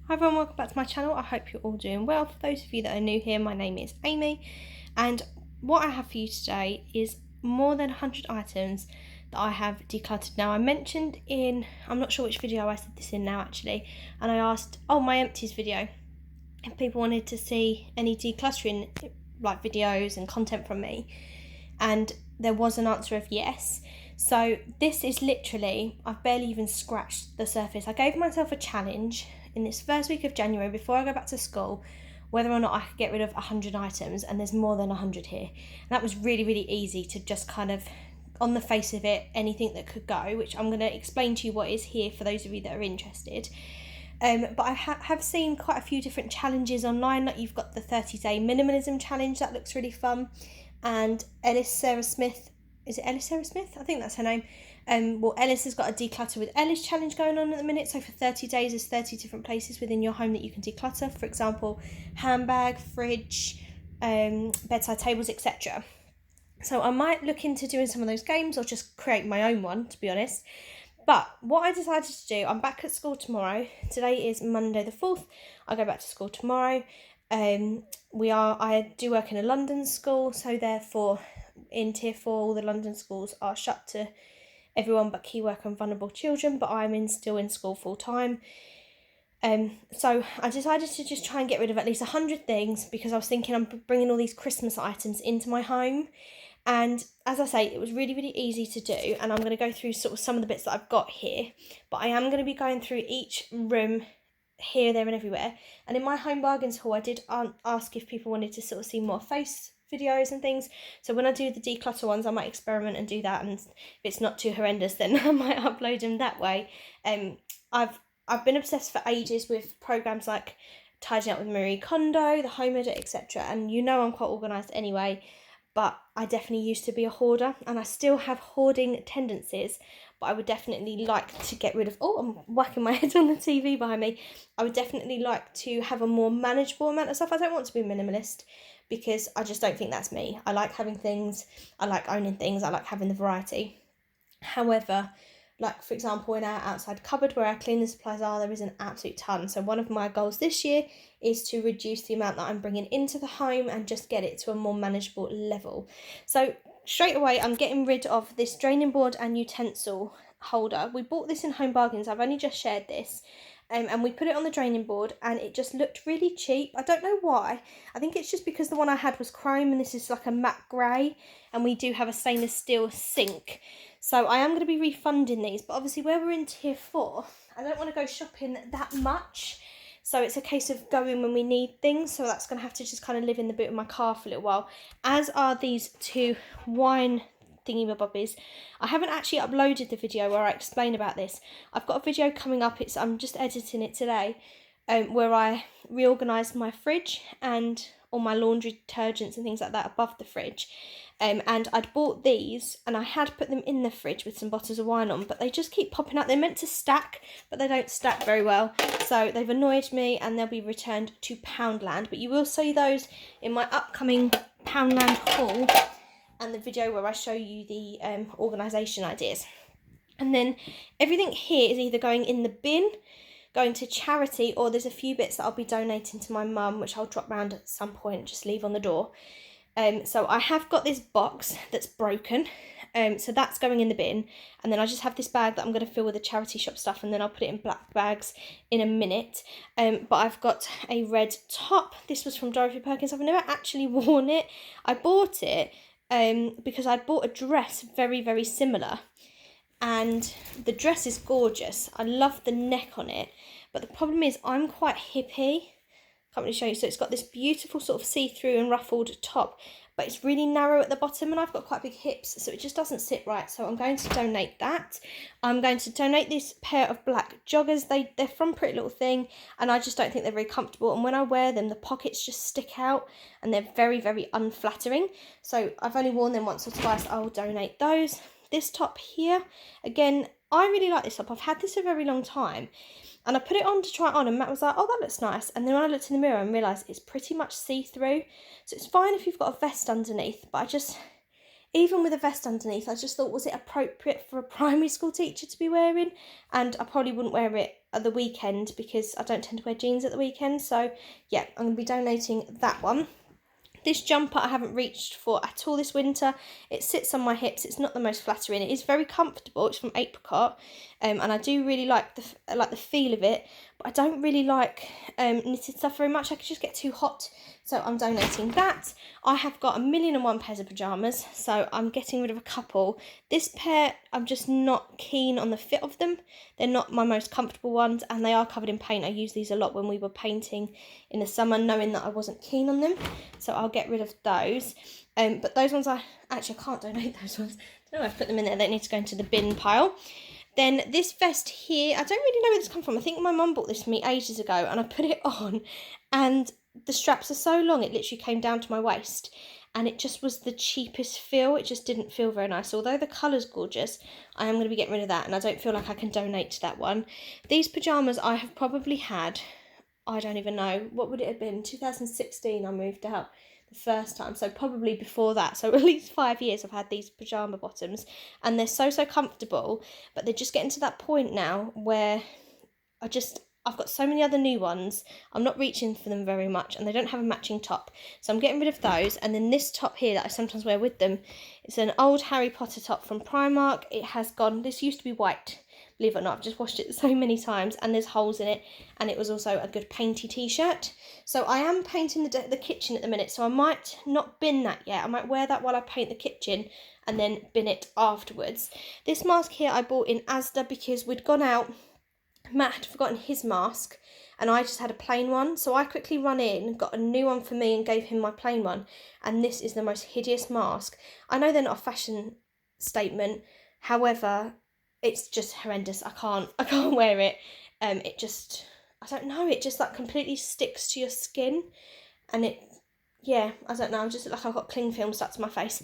Hi everyone, welcome back to my channel. I hope you're all doing well. For those of you that are new here, my name is Amy, and what I have for you today is more than 100 items that I have decluttered. Now I mentioned in, I'm not sure which video I said this in now actually, and I asked, my empties video, if people wanted to see any decluttering like videos and content from me, and there was an answer of yes. So this is literally, I've barely even scratched the surface. I gave myself a challenge in this first week of January before I go back to school, whether or not I could get rid of 100 items, and there's more than 100 here. And that was really, really easy to just kind of, on the face of it, anything that could go, which I'm going to explain to you what is here for those of you that are interested. But I have seen quite a few different challenges online. Like you've got the 30-day minimalism challenge, that looks really fun. And Sarah Smith, is it Ellis Sarah Smith? I think that's her name. Ellis has got a declutter with Ellis challenge going on at the minute. So for 30 days, there's 30 different places within your home that you can declutter. For example, handbag, fridge, bedside tables, etc. So I might look into doing some of those games or just create my own one, to be honest. But what I decided to do, I'm back at school tomorrow. Today is Monday the 4th. I go back to school tomorrow. I do work in a London school, so therefore in Tier 4 all the London schools are shut to everyone but key worker and vulnerable children, but I'm still in school full time. So I decided to just try and get rid of at least 100 things, because I was thinking I'm bringing all these Christmas items into my home. And as I say, it was really, really easy to do, and I'm going to go through sort of some of the bits that I've got here, but I am going to be going through each room here, there and everywhere. And in my home bargains haul, I did ask if people wanted to sort of see more face videos and things. So when I do the declutter ones, I might experiment and do that, and if it's not too horrendous, then I might upload them that way. I've been obsessed for ages with programs like Tidying Up with Marie Kondo, The Home Edit, etc. And you know I'm quite organised anyway, but I definitely used to be a hoarder, and I still have hoarding tendencies, but I would definitely like to get rid of, I'm whacking my head on the TV behind me. I would definitely like to have a more manageable amount of stuff. I don't want to be minimalist, because I just don't think that's me. I like having things, I like owning things, I like having the variety. However, like for example, in our outside cupboard where our cleaning supplies are, there is an absolute ton. So one of my goals this year is to reduce the amount that I'm bringing into the home and just get it to a more manageable level. So straight away, I'm getting rid of this draining board and utensil holder. We bought this in Home Bargains. I've only just shared this. And we put it on the draining board, and it just looked really cheap. I don't know why. I think it's just because the one I had was chrome, and this is like a matte grey, and we do have a stainless steel sink. So I am going to be refunding these, but obviously where we're in Tier 4, I don't want to go shopping that much. So it's a case of going when we need things. So that's going to have to just kind of live in the boot of my car for a little while. As are these two wine thingy-bobbies. I haven't actually uploaded the video where I explain about this. I've got a video coming up. I'm just editing it today, where I reorganised my fridge and all my laundry detergents and things like that above the fridge. And I'd bought these, and I had put them in the fridge with some bottles of wine on, but they just keep popping out. They're meant to stack, but they don't stack very well. So they've annoyed me, and they'll be returned to Poundland. But you will see those in my upcoming Poundland haul and the video where I show you the organisation ideas. And then everything here is either going in the bin, going to charity, or there's a few bits that I'll be donating to my mum, which I'll drop round at some point and just leave on the door. So I have got this box that's broken, so that's going in the bin, and then I just have this bag that I'm going to fill with the charity shop stuff, and then I'll put it in black bags in a minute. But I've got a red top. This was from Dorothy Perkins. I've never actually worn it. I bought it because I'd bought a dress very, very similar, and the dress is gorgeous. I love the neck on it, but the problem is I'm quite hippie. Can't really show you. So it's got this beautiful sort of see-through and ruffled top, but it's really narrow at the bottom, and I've got quite big hips, so it just doesn't sit right. So I'm going to donate that. I'm going to donate this pair of black joggers. They're from Pretty Little Thing, and I just don't think they're very comfortable, and when I wear them, the pockets just stick out, and they're very, very unflattering. So I've only worn them once or twice. I'll donate those. This top here, again, I really like this top. I've had this a very long time, and I put it on to try it on, and Matt was like, oh, that looks nice. And then when I looked in the mirror and realised it's pretty much see-through. So it's fine if you've got a vest underneath, but even with a vest underneath, I just thought, was it appropriate for a primary school teacher to be wearing? And I probably wouldn't wear it at the weekend because I don't tend to wear jeans at the weekend. So yeah, I'm going to be donating that one. This jumper I haven't reached for at all this winter. It sits on my hips. It's not the most flattering. It is very comfortable. It's from Apricot, and I do really like the feel of it. But I don't really like knitted stuff very much. I could just get too hot. So I'm donating that. I have got 1,000,001 pairs of pyjamas, so I'm getting rid of a couple. This pair, I'm just not keen on the fit of them. They're not my most comfortable ones, and they are covered in paint. I used these a lot when we were painting in the summer, knowing that I wasn't keen on them. So I'll get rid of those. But those ones, I can't donate those ones. I don't know if I've put them in there. They need to go into the bin pile. Then this vest here, I don't really know where this come from. I think my mum bought this for me ages ago, and I put it on, and the straps are so long it literally came down to my waist, and it just was the cheapest feel. It just didn't feel very nice. Although the colour's gorgeous, I am going to be getting rid of that, and I don't feel like I can donate to that one. These pyjamas I have probably had, I don't even know, what would it have been? 2016 I moved out the first time, so probably before that. So at least 5 years I've had these pyjama bottoms, and they're so comfortable, but they're just getting to that point now where I've got so many other new ones, I'm not reaching for them very much, and they don't have a matching top. So I'm getting rid of those. And then this top here that I sometimes wear with them, it's an old Harry Potter top from Primark. It has gone, this used to be white, believe it or not. I've just washed it so many times, and there's holes in it, and it was also a good painty t-shirt. So I am painting the kitchen at the minute, so I might not bin that yet. I might wear that while I paint the kitchen and then bin it afterwards. This mask here I bought in Asda because we'd gone out, Matt had forgotten his mask, and I just had a plain one, so I quickly run in, got a new one for me and gave him my plain one, and this is the most hideous mask. I know they're not a fashion statement, however, it's just horrendous. I can't wear it. It just, I don't know, it just like completely sticks to your skin, and it, yeah, I don't know, I just look like I've got cling film stuck to my face.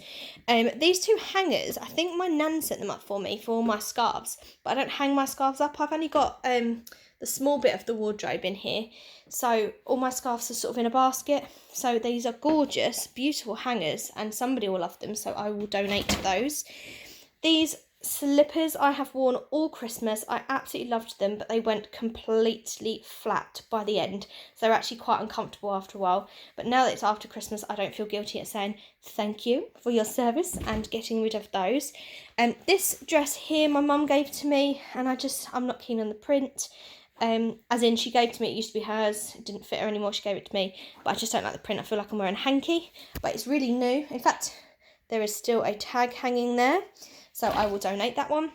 These two hangers, I think my nan set them up for me for all my scarves, but I don't hang my scarves up. I've only got the small bit of the wardrobe in here, so all my scarves are sort of in a basket. So these are gorgeous, beautiful hangers, and somebody will love them, so I will donate to those. These slippers I have worn all Christmas. I absolutely loved them, but they went completely flat by the end. So they're actually quite uncomfortable after a while. But now that it's after Christmas, I don't feel guilty at saying thank you for your service and getting rid of those. This dress here my mum gave to me, and I'm not keen on the print. As in, she gave to me, it used to be hers, it didn't fit her anymore, she gave it to me, but I just don't like the print. I feel like I'm wearing a hanky, but it's really new. In fact, there is still a tag hanging there, so I will donate that one.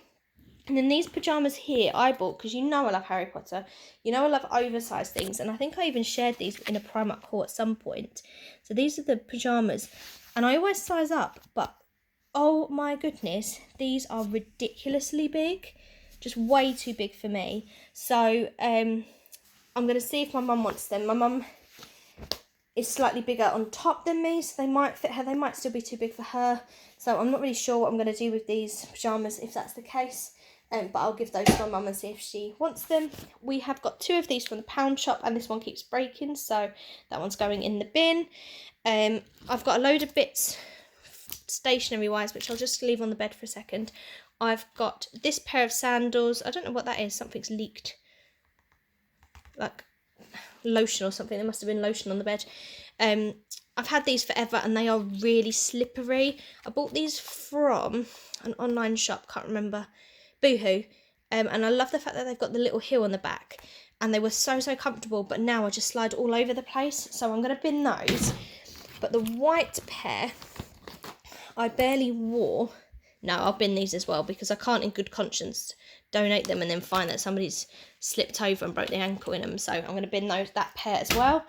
And then these pyjamas here I bought because you know I love Harry Potter, you know I love oversized things, and I think I even shared these in a Primark haul at some point. So these are the pyjamas, and I always size up, but oh my goodness, these are ridiculously big, just way too big for me. So I'm going to see if my mum wants them. My mum is slightly bigger on top than me, so they might fit her, they might still be too big for her. So I'm not really sure what I'm going to do with these pyjamas if that's the case. But I'll give those to my mum and see if she wants them. We have got 2 of these from the pound shop, and this one keeps breaking, so that one's going in the bin. I've got a load of bits stationery wise, which I'll just leave on the bed for a second. I've got this pair of sandals. I don't know what that is. Something's leaked, like lotion or something. There must have been lotion on the bed. I've had these forever, and they are really slippery. I bought these from an online shop, can't remember, Boohoo, and I love the fact that they've got the little heel on the back, and they were so comfortable, but now I just slide all over the place, so I'm going to bin those. But the white pair I barely wore. No, I'll bin these as well, because I can't in good conscience donate them and then find that somebody's slipped over and broke the ankle in them, so I'm going to bin that pair as well.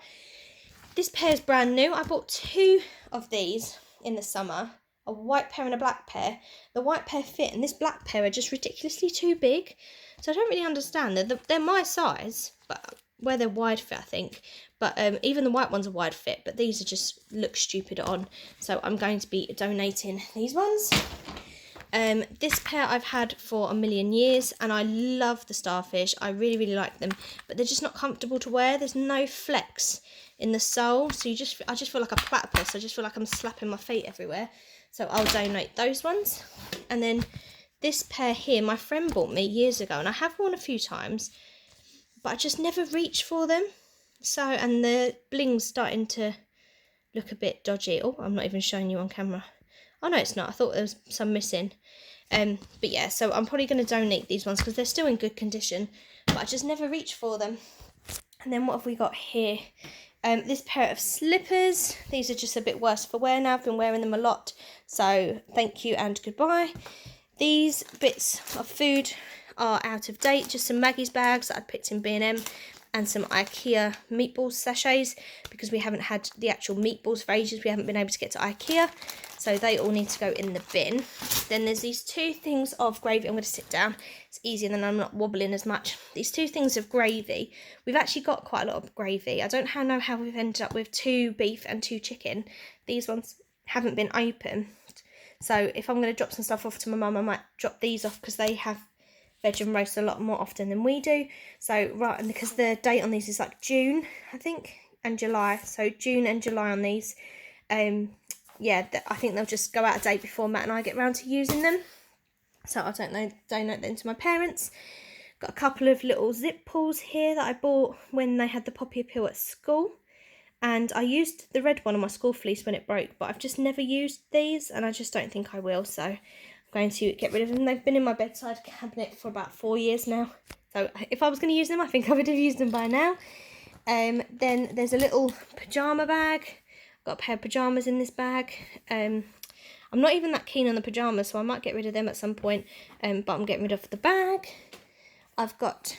This pair is brand new. I bought 2 of these in the summer, a white pair and a black pair. The white pair fit, and this black pair are just ridiculously too big, so I don't really understand. They're my size, but where they're wide fit, I think. But even the white ones are wide fit, but these are just look stupid on, so I'm going to be donating these ones. This pair I've had for a million years, and I love the starfish. I really like them, but they're just not comfortable to wear. There's no flex in the sole, so I just feel like a platypus. I just feel like I'm slapping my feet everywhere, so I'll donate those ones. And then this pair here, my friend bought me years ago, and I have worn a few times. but I just never reach for them. So, and the bling's starting to look a bit dodgy. Oh, I'm not even showing you on camera. Oh no, it's not. I thought there was some missing. But yeah, so I'm probably going to donate these ones because they're still in good condition, but I just never reach for them. And then what have we got here? This pair of slippers. These are just a bit worse for wear now. I've been wearing them a lot, so thank you and goodbye. These bits of food are out of date. Just some Maggie's bags that I picked in B&M and some IKEA meatballs sachets because we haven't had the actual meatballs for ages. We haven't been able to get to IKEA, so they all need to go in the bin. Then there's these 2 things of gravy. I'm going to sit down. It's easier than I'm not wobbling as much. These 2 things of gravy. We've actually got quite a lot of gravy. I don't know how we've ended up with 2 beef and 2 chicken. These ones haven't been opened. So if I'm going to drop some stuff off to my mum, I might drop these off because they have veg and roast a lot more often than we do. So, right, and because the date on these is like June, I think, and July. So June and July on these. Yeah, I think they'll just go out of date before Matt and I get round to using them. So I don't know, donate them to my parents. Got a couple of little zip pulls here that I bought when they had the poppy appeal at school. And I used the red one on my school fleece when it broke, but I've just never used these, and I just don't think I will, so I'm going to get rid of them. They've been in my bedside cabinet for about 4 years now, so if I was going to use them, I think I would have used them by now. Then there's a little pyjama bag. I've got a pair of pyjamas in this bag. I'm not even that keen on the pyjamas, so I might get rid of them at some point, but I'm getting rid of the bag. I've got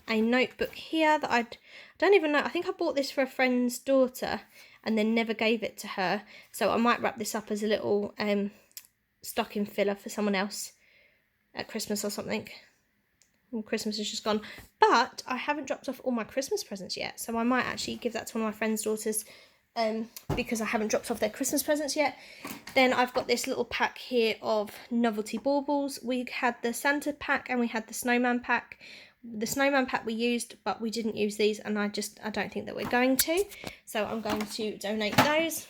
a notebook here that I don't even know. I think I bought this for a friend's daughter and then never gave it to her. So I might wrap this up as a little stocking filler for someone else at Christmas or something. Well, Christmas is just gone. But I haven't dropped off all my Christmas presents yet. So I might actually give that to one of my friend's daughters because I haven't dropped off their Christmas presents yet. Then I've got this little pack here of novelty baubles. We had the Santa pack and we had the snowman pack. The snowman pack we used, but we didn't use these, and I don't think that we're going to. So I'm going to donate those.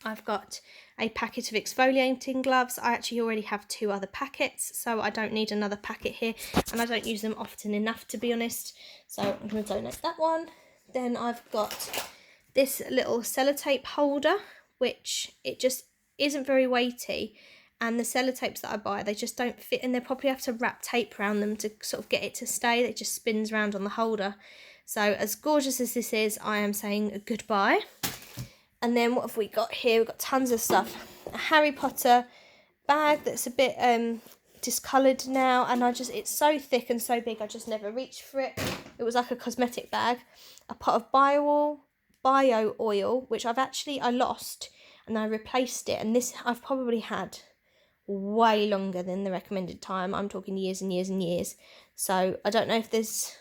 I've got a packet of exfoliating gloves. I actually already have 2 other packets, so I don't need another packet here, and I don't use them often enough, to be honest. So I'm going to donate that one. Then I've got this little sellotape holder, which it just isn't very weighty. And the sellotapes that I buy, they just don't fit in. They probably have to wrap tape around them to sort of get it to stay. It just spins around on the holder. So as gorgeous as this is, I am saying goodbye. And then what have we got here? We've got tons of stuff. A Harry Potter bag that's a bit discoloured now. And it's so thick and so big, I just never reached for it. It was like a cosmetic bag. A pot of bio oil, which I lost. And I replaced it. And this I've probably had way longer than the recommended time. I'm talking years and years and years. So I don't know if there's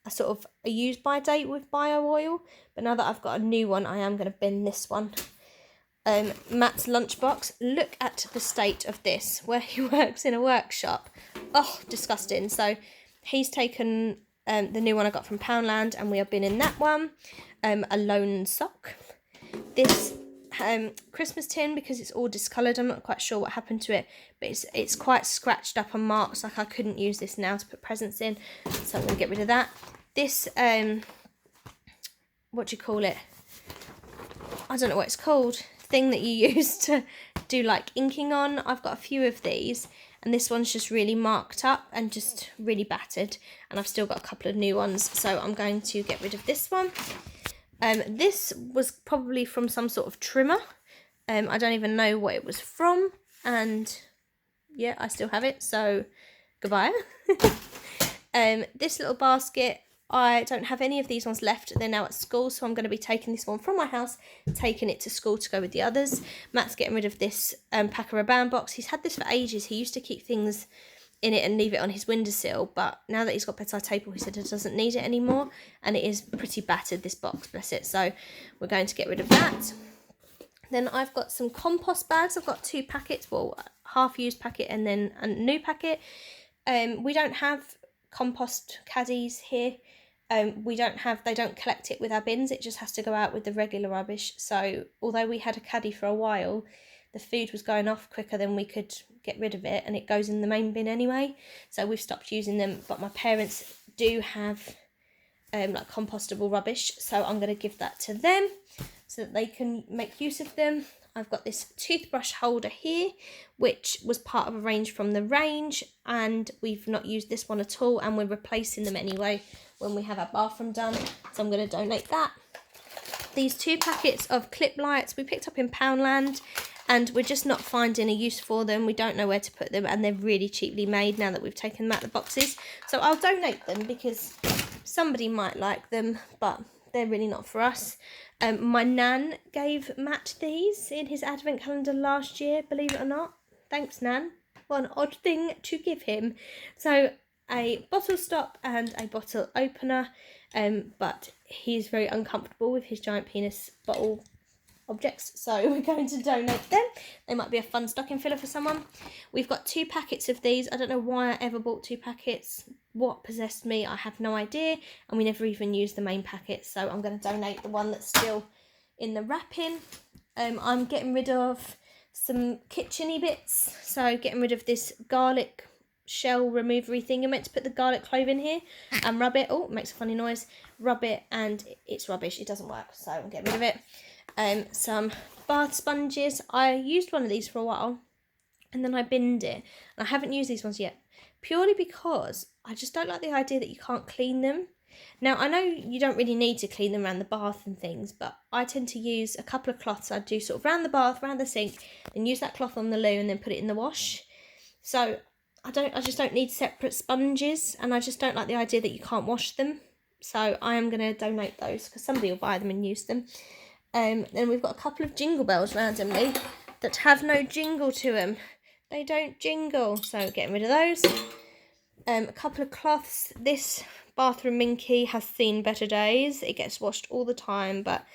a sort of a use by date with bio oil, but now that I've got a new one, I am going to bin this one. Matt's lunchbox. Look at the state of this, where he works in a workshop. Oh, disgusting. So he's taken the new one I got from Poundland, and we have been in that one. A lone sock. This Christmas tin, because it's all discoloured. I'm not quite sure what happened to it, but it's quite scratched up on marks. Like I couldn't use this now to put presents in, so I'm going to get rid of that. This what do you call it? I don't know what it's called. Thing that you use to do like inking on. I've got a few of these, and this one's just really marked up and just really battered, and I've still got a couple of new ones, so I'm going to get rid of this one. This was probably from some sort of trimmer. I don't even know what it was from, and yeah, I still have it, so goodbye. This little basket, I don't have any of these ones left. They're now at school, so I'm going to be taking this one from my house, taking it to school to go with the others. Matt's getting rid of this Pack a Rabanne box. He's had this for ages. He used to keep things in it and leave it on his windowsill, but now that he's got bedside table, he said he doesn't need it anymore, and it is pretty battered, this box, bless it, so we're going to get rid of that. Then I've got some compost bags. I've got 2 packets, well, half used packet and then a new packet. We don't have compost caddies here. They don't collect it with our bins, it just has to go out with the regular rubbish. So although we had a caddy for a while, the food was going off quicker than we could get rid of it, and it goes in the main bin anyway, so we've stopped using them. But my parents do have like compostable rubbish. So I'm going to give that to them so that they can make use of them. I've got this toothbrush holder here, which was part of a range from the range, and we've not used this one at all, and we're replacing them anyway when we have our bathroom done, so I'm going to donate that. These 2 packets of clip lights we picked up in Poundland, and we're just not finding a use for them. We don't know where to put them, and they're really cheaply made now that we've taken them out of the boxes. So I'll donate them because somebody might like them, but they're really not for us. My nan gave Matt these in his advent calendar last year, believe it or not. Thanks, Nan. What an odd thing to give him. So a bottle stop and a bottle opener, but he's very uncomfortable with his giant penis bottle objects, so we're going to donate them. They might be a fun stocking filler for someone. We've got 2 packets of these. I don't know why I ever bought 2 packets. What possessed me, I have no idea, and we never even used the main packet, so I'm going to donate the one that's still in the wrapping. I'm getting rid of some kitchen-y bits, so getting rid of this garlic shell removery thing. I meant to put the garlic clove in here and rub it. Oh, it makes a funny noise. Rub it, and it's rubbish. It doesn't work, so I'm getting rid of it. Some bath sponges. I used one of these for a while and then I binned it, and I haven't used these ones yet, purely because I just don't like the idea that you can't clean them. Now, I know you don't really need to clean them around the bath and things, but I tend to use a couple of cloths. I do sort of round the bath, round the sink, then use that cloth on the loo and then put it in the wash. So I just don't need separate sponges, and I just don't like the idea that you can't wash them. So I am going to donate those because somebody will buy them and use them. Then we've got a couple of jingle bells randomly that have no jingle to them. They don't jingle, so getting rid of those. A couple of cloths. This bathroom minky has seen better days. It gets washed all the time, but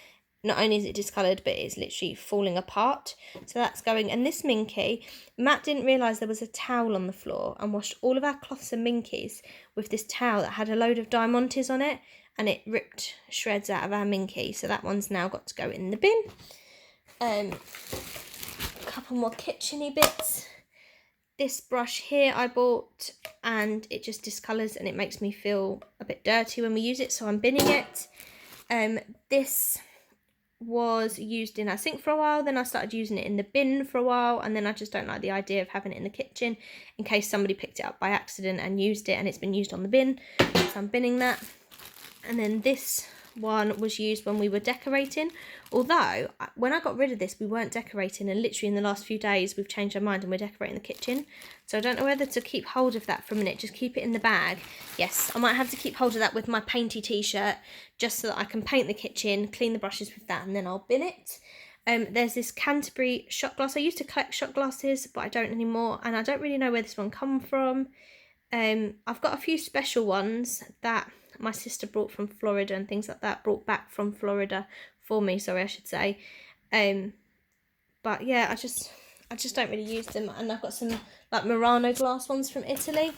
not only is it discoloured, but it's literally falling apart. So that's going. And this minky, Matt didn't realise there was a towel on the floor and washed all of our cloths and minkies with this towel that had a load of diamantes on it, and it ripped shreds out of our minky. So that one's now got to go in the bin. A couple more kitchen-y bits. This brush here I bought, and it just discolours and it makes me feel a bit dirty when we use it, so I'm binning it. This was used in our sink for a while, then I started using it in the bin for a while, and then I just don't like the idea of having it in the kitchen in case somebody picked it up by accident and used it and it's been used on the bin, so I'm binning that. And then this one was used when we were decorating, although when I got rid of this we weren't decorating, and literally in the last few days we've changed our mind and we're decorating the kitchen, so I don't know whether to keep hold of that for a minute, just keep it in the bag. Yes, I might have to keep hold of that with my painty t-shirt just so that I can paint the kitchen, clean the brushes with that, and then I'll bin it. There's this Canterbury shot glass. I used to collect shot glasses, but I don't anymore, and I don't really know where this one come from. I've got a few special ones that my sister brought from Florida and things like that, brought back from Florida for me, sorry I should say. But yeah, I just don't really use them, and I've got some like Murano glass ones from Italy,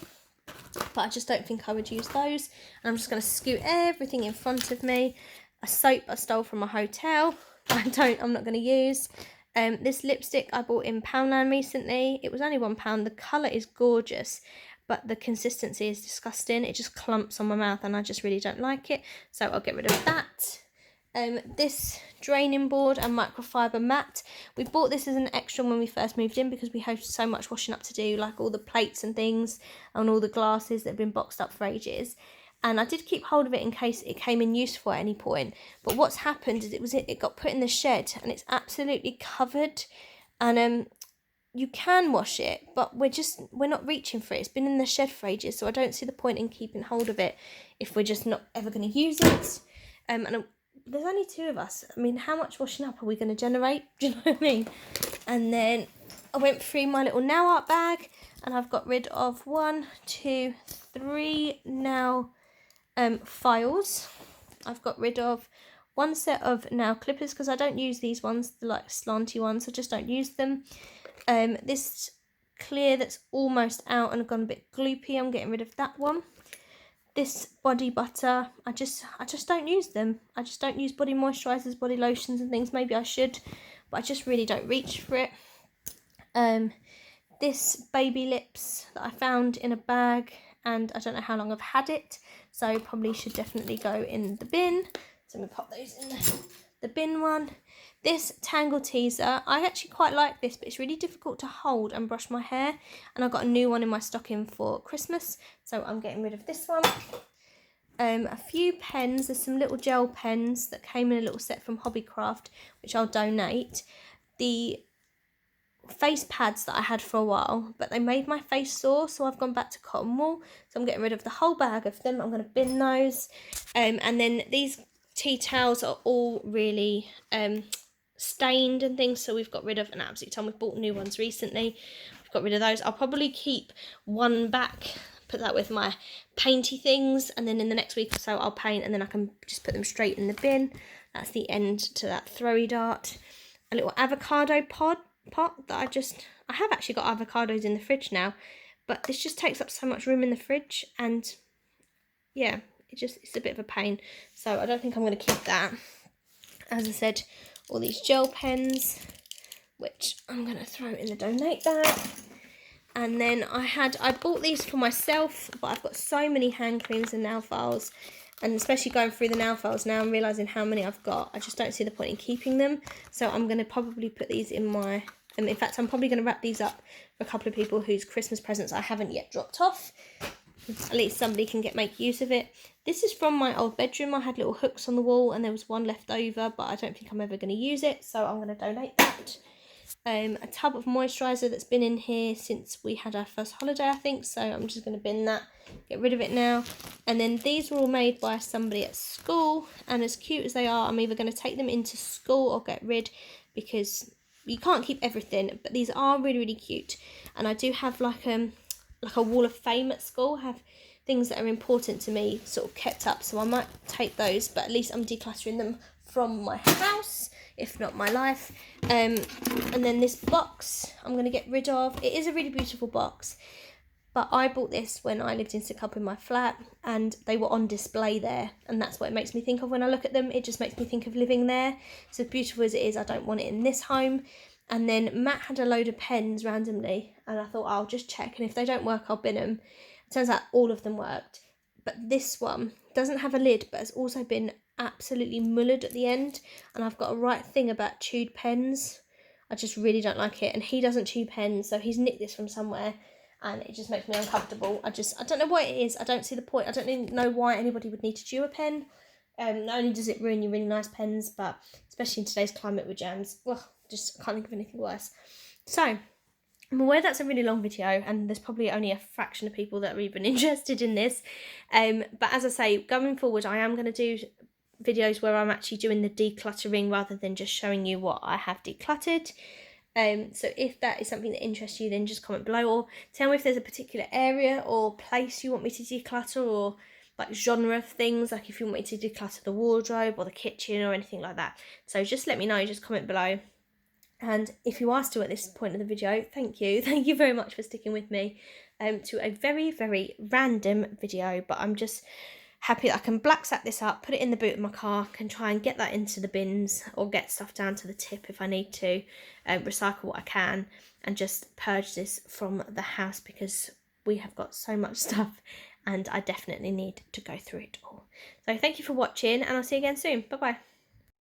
but I just don't think I would use those. And I'm just going to scoot everything in front of me. A soap I stole from a hotel, I'm not going to use. This lipstick I bought in Poundland recently. It was only £1. The colour is gorgeous, but the consistency is disgusting. It just clumps on my mouth and I just really don't like it, so I'll get rid of that. This draining board and microfiber mat, we bought this as an extra when we first moved in because we had so much washing up to do, like all the plates and things and all the glasses that have been boxed up for ages. And I did keep hold of it in case it came in useful at any point. But what's happened is it got put in the shed and it's absolutely covered. And you can wash it, but we're not reaching for it. It's been in the shed for ages, so I don't see the point in keeping hold of it if we're just not ever going to use it. And there's only 2 of us. I mean, how much washing up are we going to generate? Do you know what I mean? And then I went through my little nail art bag, and I've got rid of 1, 2, 3 nail files. I've got rid of 1 set of nail clippers because I don't use these ones, the like slanty ones. I just don't use them. This clear that's almost out and gone a bit gloopy, I'm getting rid of that one. This body butter, I just don't use them. I just don't use body moisturisers, body lotions and things. Maybe I should, but I just really don't reach for it. This baby lips that I found in a bag, and I don't know how long I've had it, so probably should definitely go in the bin. So I'm going to pop those in the bin one. This Tangle Teaser, I actually quite like this, but it's really difficult to hold and brush my hair, and I've got a new one in my stocking for Christmas, so I'm getting rid of this one. A few pens, there's some little gel pens that came in a little set from Hobbycraft, which I'll donate. The face pads that I had for a while, but they made my face sore, so I've gone back to cotton wool, so I'm getting rid of the whole bag of them. I'm going to bin those. And then these tea towels are all really stained and things, so we've got rid of an absolute ton. We've bought new ones recently. We've got rid of those. I'll probably keep one back, put that with my painty things, and then in the next week or so I'll paint, and then I can just put them straight in the bin. That's the end to that throwy dart. A little avocado pot that I have actually got avocados in the fridge now, but this just takes up so much room in the fridge, and yeah, it's a bit of a pain, so I don't think I'm going to keep that. As I said, all these gel pens, which I'm going to throw in the donate bag. And then I bought these for myself, but I've got so many hand creams and nail files, and especially going through the nail files now and realising how many I've got, I just don't see the point in keeping them. So I'm going to probably put these in my, in fact I'm probably going to wrap these up for a couple of people whose Christmas presents I haven't yet dropped off. At least somebody can make use of it. This is from my old bedroom. I had little hooks on the wall and there was one left over, but I don't think I'm ever going to use it, so I'm going to donate that. A tub of moisturiser that's been in here since we had our first holiday, I think, so I'm just going to bin that, get rid of it now. And then these were all made by somebody at school, and as cute as they are, I'm either going to take them into school or get rid, because you can't keep everything, but these are really, really cute. And I do have like a wall of fame at school, have things that are important to me sort of kept up, so I might take those, but at least I'm decluttering them from my house, if not my life. And then this box I'm going to get rid of. It is a really beautiful box, but I bought this when I lived in Sidcup in my flat, and they were on display there, and that's what it makes me think of when I look at them. It just makes me think of living there. So as beautiful as it is, I don't want it in this home. And then Matt had a load of pens randomly, and I thought I'll just check, and if they don't work I'll bin them. It turns out all of them worked, but this one doesn't have a lid, but has also been absolutely mullered at the end, and I've got a right thing about chewed pens. I just really don't like it, and he doesn't chew pens, so he's nicked this from somewhere, and it just makes me uncomfortable. I don't know what it is. I don't see the point. I don't even know why anybody would need to chew a pen. Not only does it ruin your really nice pens, but especially in today's climate with jams, well, just can't think of anything worse. So I'm aware that's a really long video, and there's probably only a fraction of people that are even interested in this, but as I say, going forward I am going to do videos where I'm actually doing the decluttering rather than just showing you what I have decluttered. So if that is something that interests you, then just comment below, or tell me if there's a particular area or place you want me to declutter, or like genre of things, like if you want me to declutter the wardrobe or the kitchen or anything like that. So just let me know, just comment below. And if you are still at this point of the video, thank you very much for sticking with me to a very, very random video, but I'm just happy that I can black sack this up, put it in the boot of my car, can try and get that into the bins, or get stuff down to the tip if I need to, recycle what I can, and just purge this from the house, because we have got so much stuff and I definitely need to go through it all. So thank you for watching, and I'll see you again soon. Bye bye.